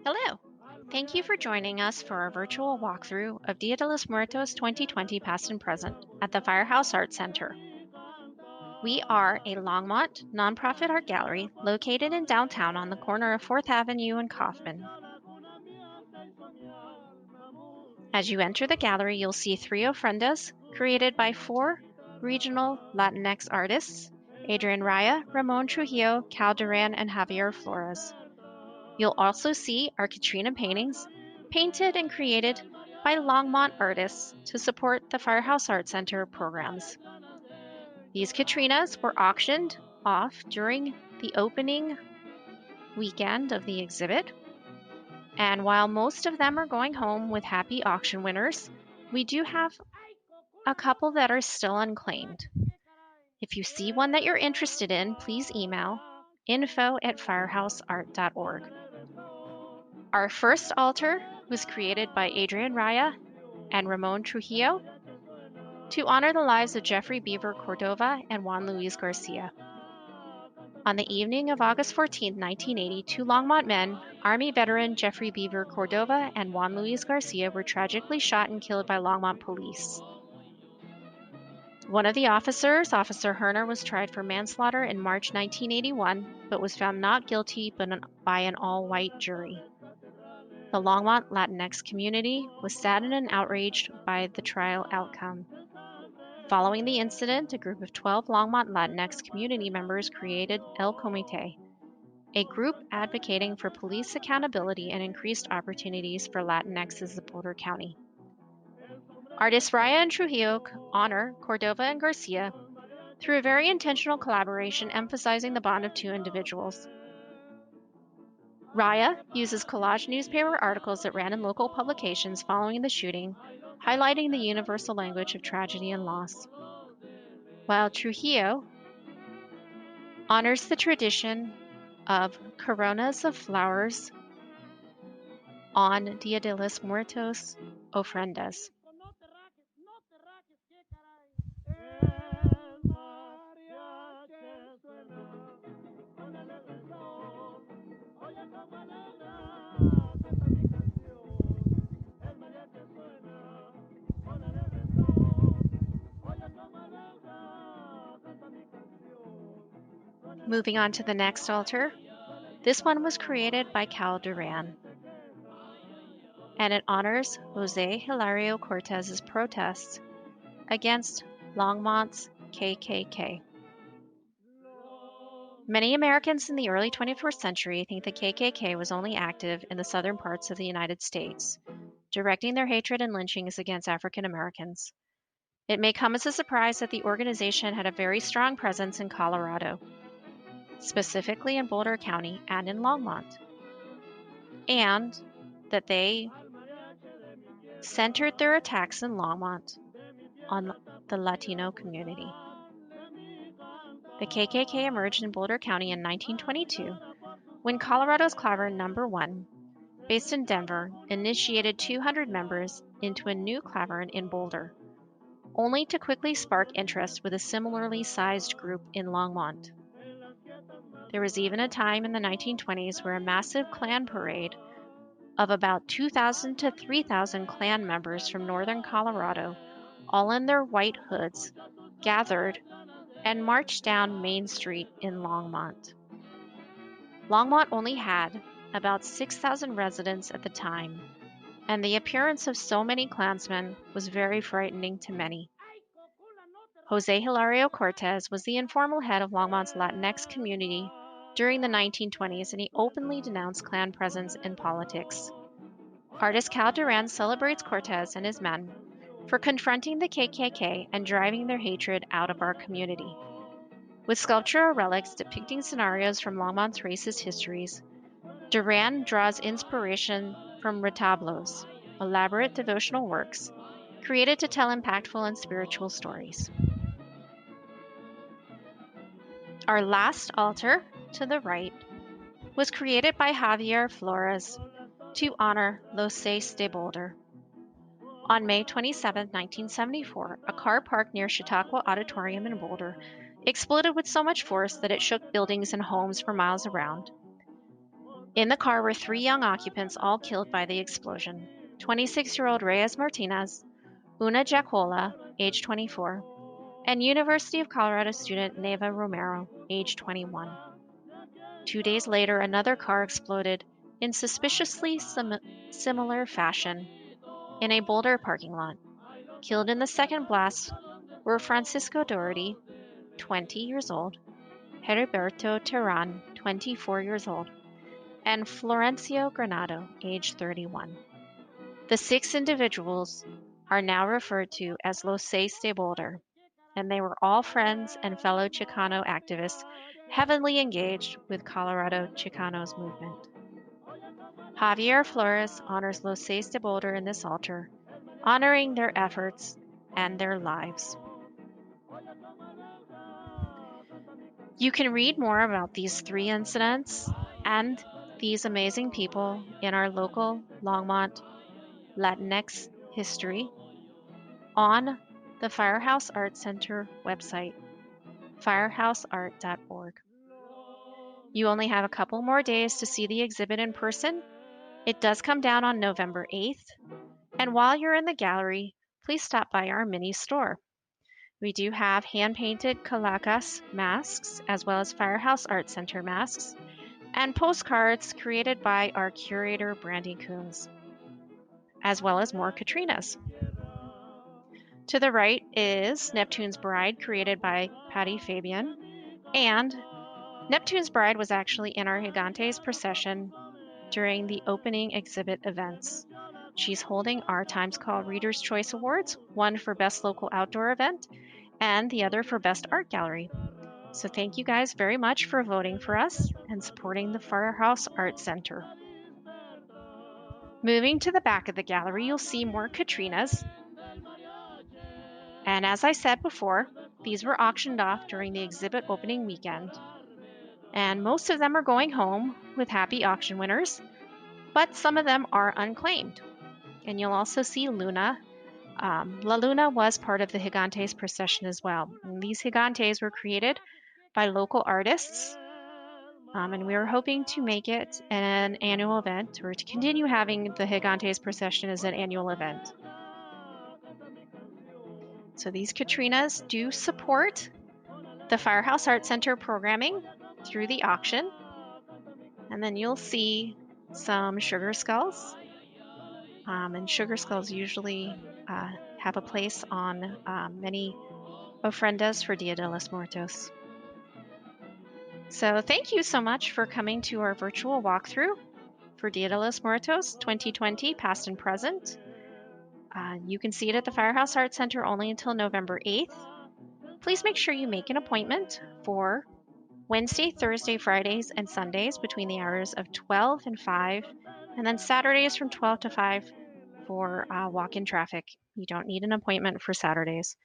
Hello! Thank you for joining us for our virtual walkthrough of Dia de los Muertos 2020 Past and Present at the Firehouse Art Center. We are a Longmont nonprofit art gallery located in downtown on the corner of 4th Avenue and Kaufman. As you enter the gallery, you'll see three ofrendas created by four regional Latinx artists, Adrian Raya, Ramon Trujillo, Duran, and Javier Flores. You'll also see our Katrina paintings, painted and created by Longmont artists to support the Firehouse Art Center programs. These Katrinas were auctioned off during the opening weekend of the exhibit, and while most of them are going home with happy auction winners, we do have a couple that are still unclaimed. If you see one that you're interested in, please email info@firehouseart.org. Our first altar was created by Adrian Raya and Ramon Trujillo to honor the lives of Jeffrey Beaver Cordova and Juan Luis Garcia. On the evening of August 14, 1980, two Longmont men, Army veteran Jeffrey Beaver Cordova and Juan Luis Garcia, were tragically shot and killed by Longmont police. One of the officers, Officer Herner, was tried for manslaughter in March 1981, but was found not guilty by an all-white jury. The Longmont Latinx community was saddened and outraged by the trial outcome. Following the incident, a group of 12 Longmont Latinx community members created El Comité, a group advocating for police accountability and increased opportunities for Latinxes in Boulder County. Artists Raya and Trujillo honor Cordova and Garcia through a very intentional collaboration emphasizing the bond of two individuals. Raya uses collage newspaper articles that ran in local publications following the shooting, highlighting the universal language of tragedy and loss, while Trujillo honors the tradition of coronas of flowers on Dia de los Muertos ofrendas. Moving on to the next altar, this one was created by Duran, and it honors Jose Hilario Cortez's protests against Longmont's KKK. Many Americans in the early 21st century think the KKK was only active in the southern parts of the United States, directing their hatred and lynchings against African Americans. It may come as a surprise that the organization had a very strong presence in Colorado, specifically in Boulder County and in Longmont, and that they centered their attacks in Longmont on the Latino community. The KKK emerged in Boulder County in 1922 when Colorado's Clavern No. 1, based in Denver, initiated 200 members into a new Clavern in Boulder, only to quickly spark interest with a similarly sized group in Longmont. There was even a time in the 1920s where a massive Klan parade of about 2,000 to 3,000 Klan members from northern Colorado, all in their white hoods, gathered and marched down Main Street in Longmont. Longmont only had about 6,000 residents at the time, and the appearance of so many Klansmen was very frightening to many. Jose Hilario Cortez was the informal head of Longmont's Latinx community during the 1920s, and he openly denounced Klan presence in politics. Artist Duran celebrates Cortez and his men for confronting the KKK and driving their hatred out of our community. With sculptural relics depicting scenarios from Longmont's racist histories, Duran draws inspiration from retablos, elaborate devotional works, created to tell impactful and spiritual stories. Our last altar, to the right, was created by Javier Flores to honor Los Seis de Boulder. On May 27, 1974, a car parked near Chautauqua Auditorium in Boulder exploded with so much force that it shook buildings and homes for miles around. In the car were 3 young occupants, all killed by the explosion. 26-year-old Reyes Martinez, Una Jacola, age 24, and University of Colorado student Neva Romero, age 21. 2 days later, another car exploded in suspiciously similar fashion in a Boulder parking lot. Killed in the second blast were Francisco Doherty, 20 years old, Heriberto Duran, 24 years old, and Florencio Granado, age 31. The 6 individuals are now referred to as Los Seis de Boulder, and they were all friends and fellow Chicano activists heavily engaged with Colorado Chicanos movement. Javier Flores honors Los Seis de Boulder in this altar, honoring their efforts and their lives. You can read more about these 3 incidents and these amazing people in our local Longmont Latinx history on the Firehouse Art Center website, firehouseart.org. You only have a couple more days to see the exhibit in person. It does come down on November 8th. And while you're in the gallery, please stop by our mini store. We do have hand-painted Calacas masks, as well as Firehouse Art Center masks, and postcards created by our curator, Brandy Coombs, as well as more Katrinas. To the right is Neptune's Bride, created by Patty Fabian, and Neptune's Bride was actually in our Gigantes procession during the opening exhibit events. She's holding our Times Call Reader's Choice Awards, one for Best Local Outdoor Event and the other for Best Art Gallery. So thank you guys very much for voting for us and supporting the Firehouse Art Center. Moving to the back of the gallery, you'll see more Katrinas. And as I said before, these were auctioned off during the exhibit opening weekend. And most of them are going home with happy auction winners, but some of them are unclaimed. And you'll also see Luna. La Luna was part of the Gigantes procession as well. And these Gigantes were created by local artists, and we were hoping to make it an annual event, or to continue having the Gigantes procession as an annual event. So these Katrinas do support the Firehouse Art Center programming through the auction. And then you'll see some sugar skulls. And sugar skulls usually have a place on many ofrendas for Dia de los Muertos. So thank you so much for coming to our virtual walkthrough for Dia de los Muertos 2020, past and present. You can see it at the Firehouse Art Center only until November 8th. Please make sure you make an appointment for Wednesday, Thursday, Fridays, and Sundays between the hours of 12 and 5, and then Saturdays from 12 to 5 for walk-in traffic. You don't need an appointment for Saturdays.